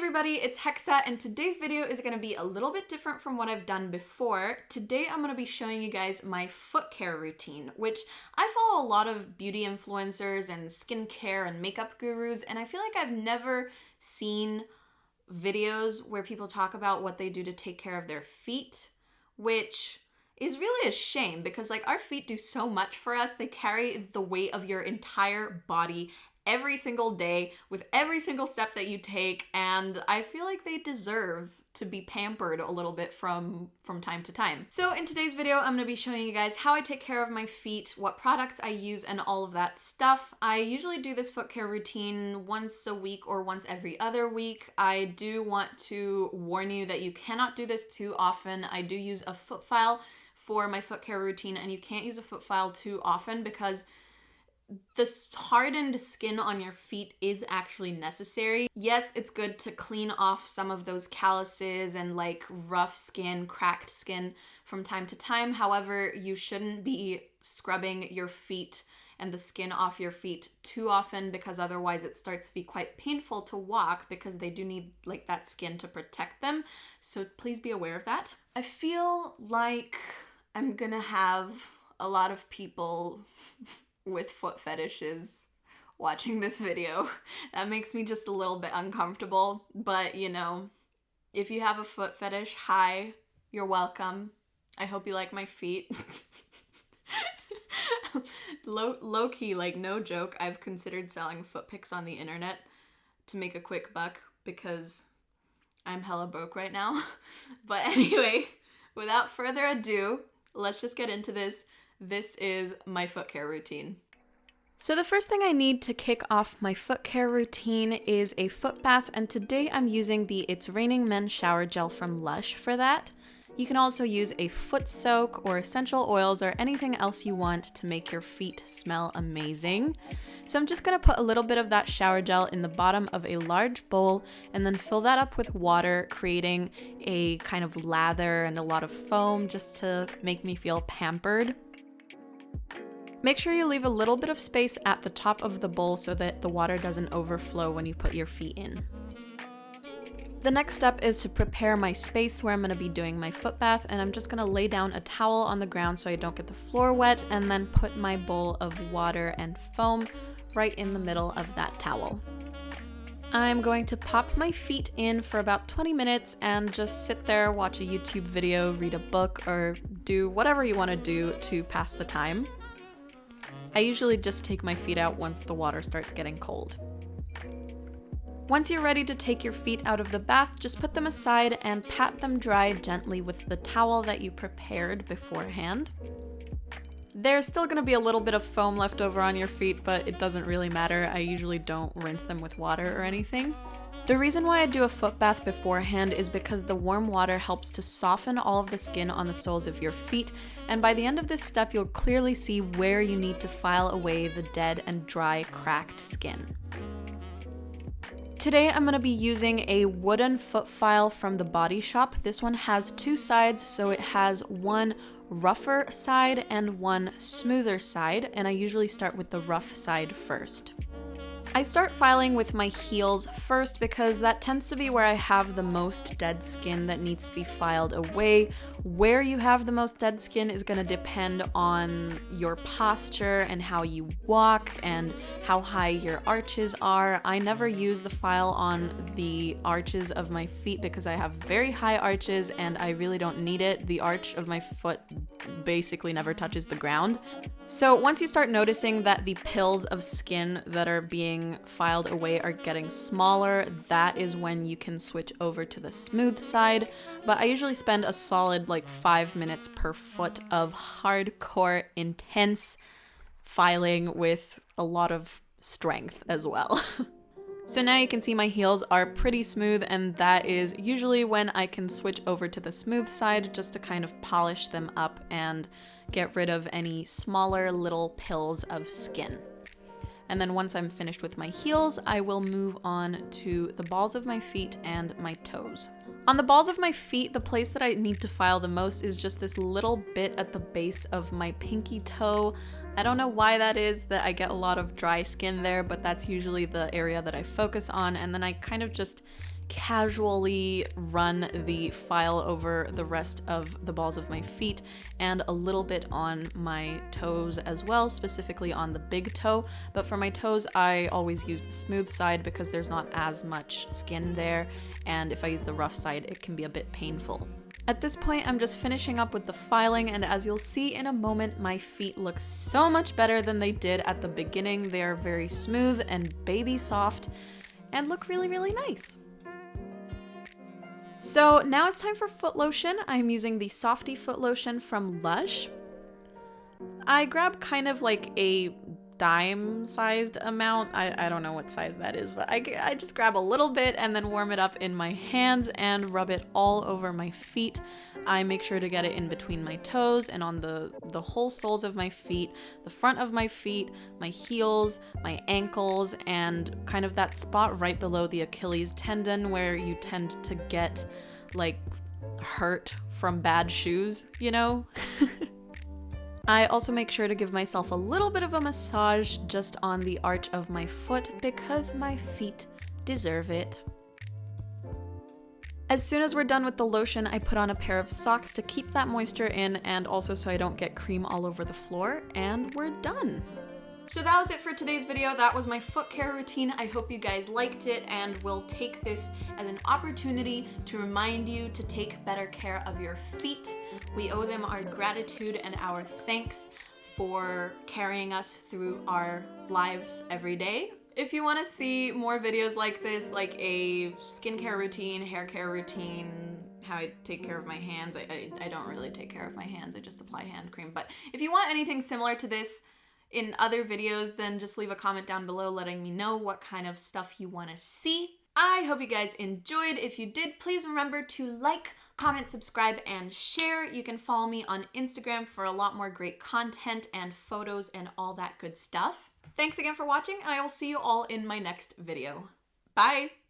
everybody, it's Hexa, and today's video is going to be a little bit different from what I've done before. Today I'm going to be showing you guys my foot care routine, which I follow a lot of beauty influencers and skincare and makeup gurus, and I feel like I've never seen videos where people talk about what they do to take care of their feet, which is really a shame because like our feet do so much for us. They carry the weight of your entire body every single day with every single step that you take, and I feel like they deserve to be pampered a little bit from time to time. So in today's video, I'm going to be showing you guys how I take care of my feet, what products I use, and all of that stuff. I usually do this foot care routine once a week or once every other week. I do want to warn you that you cannot do this too often. I do use a foot file for my foot care routine, and you can't use a foot file too often because the hardened skin on your feet is actually necessary. Yes, it's good to clean off some of those calluses and like rough skin, cracked skin from time to time. However, you shouldn't be scrubbing your feet and the skin off your feet too often because otherwise it starts to be quite painful to walk because they do need like that skin to protect them. So please be aware of that. I feel like I'm gonna have a lot of people with foot fetishes watching this video. That makes me just a little bit uncomfortable, but you know, if you have a foot fetish, hi, you're welcome. I hope you like my feet. Low key, like no joke, I've considered selling foot pics on the internet to make a quick buck because I'm hella broke right now. But anyway, without further ado, let's just get into this. This is my foot care routine. So the first thing I need to kick off my foot care routine is a foot bath, and today I'm using the It's Raining Men shower gel from Lush for that. You can also use a foot soak or essential oils or anything else you want to make your feet smell amazing. So I'm just going to put a little bit of that shower gel in the bottom of a large bowl and then fill that up with water, creating a kind of lather and a lot of foam just to make me feel pampered. Make sure you leave a little bit of space at the top of the bowl so that the water doesn't overflow when you put your feet in. The next step is to prepare my space where I'm going to be doing my foot bath, and I'm just going to lay down a towel on the ground so I don't get the floor wet, and then put my bowl of water and foam right in the middle of that towel. I'm going to pop my feet in for about 20 minutes and just sit there, watch a YouTube video, read a book, or do whatever you want to do to pass the time. I usually just take my feet out once the water starts getting cold. Once you're ready to take your feet out of the bath, just put them aside and pat them dry gently with the towel that you prepared beforehand. There's still going to be a little bit of foam left over on your feet, but it doesn't really matter. I usually don't rinse them with water or anything. The reason why I do a foot bath beforehand is because the warm water helps to soften all of the skin on the soles of your feet, and by the end of this step you'll clearly see where you need to file away the dead and dry cracked skin. Today I'm going to be using a wooden foot file from the Body Shop. This one has two sides, so it has one rougher side and one smoother side, and I usually start with the rough side first. I start filing with my heels first because that tends to be where I have the most dead skin that needs to be filed away. Where you have the most dead skin is going to depend on your posture and how you walk and how high your arches are. I never use the file on the arches of my feet because I have very high arches and I really don't need it. The arch of my foot basically never touches the ground. So once you start noticing that the pills of skin that are being filed away are getting smaller, that is when you can switch over to the smooth side. But I usually spend a solid like 5 minutes per foot of hardcore, intense filing with a lot of strength as well. So now you can see my heels are pretty smooth, and that is usually when I can switch over to the smooth side just to kind of polish them up and get rid of any smaller little pills of skin. And then once I'm finished with my heels, I will move on to the balls of my feet and my toes. On the balls of my feet, the place that I need to file the most is just this little bit at the base of my pinky toe. I don't know why that is, that I get a lot of dry skin there, but that's usually the area that I focus on, and then I kind of just casually run the file over the rest of the balls of my feet and a little bit on my toes as well, specifically on the big toe. But for my toes, I always use the smooth side because there's not as much skin there, and if I use the rough side, it can be a bit painful. At this point, I'm just finishing up with the filing, and as you'll see in a moment, my feet look so much better than they did at the beginning. They are very smooth and baby soft and look really, really nice. So now it's time for foot lotion. I'm using the Softy foot lotion from Lush. I grab kind of like a dime-sized amount. I don't know what size that is, but I just grab a little bit and then warm it up in my hands and rub it all over my feet. I make sure to get it in between my toes and on the whole soles of my feet, the front of my feet, my heels, my ankles, and kind of that spot right below the Achilles tendon where you tend to get like hurt from bad shoes, you know? I also make sure to give myself a little bit of a massage just on the arch of my foot because my feet deserve it. As soon as we're done with the lotion, I put on a pair of socks to keep that moisture in and also so I don't get cream all over the floor, and we're done. So that was it for today's video. That was my foot care routine. I hope you guys liked it and will take this as an opportunity to remind you to take better care of your feet. We owe them our gratitude and our thanks for carrying us through our lives every day. If you want to see more videos like this, like a skincare routine, hair care routine, how I take care of my hands, I don't really take care of my hands, I just apply hand cream. But if you want anything similar to this in other videos, then just leave a comment down below letting me know what kind of stuff you want to see. I hope you guys enjoyed. If you did, please remember to like, comment, subscribe, and share. You can follow me on Instagram for a lot more great content and photos and all that good stuff. Thanks again for watching, and I will see you all in my next video. Bye!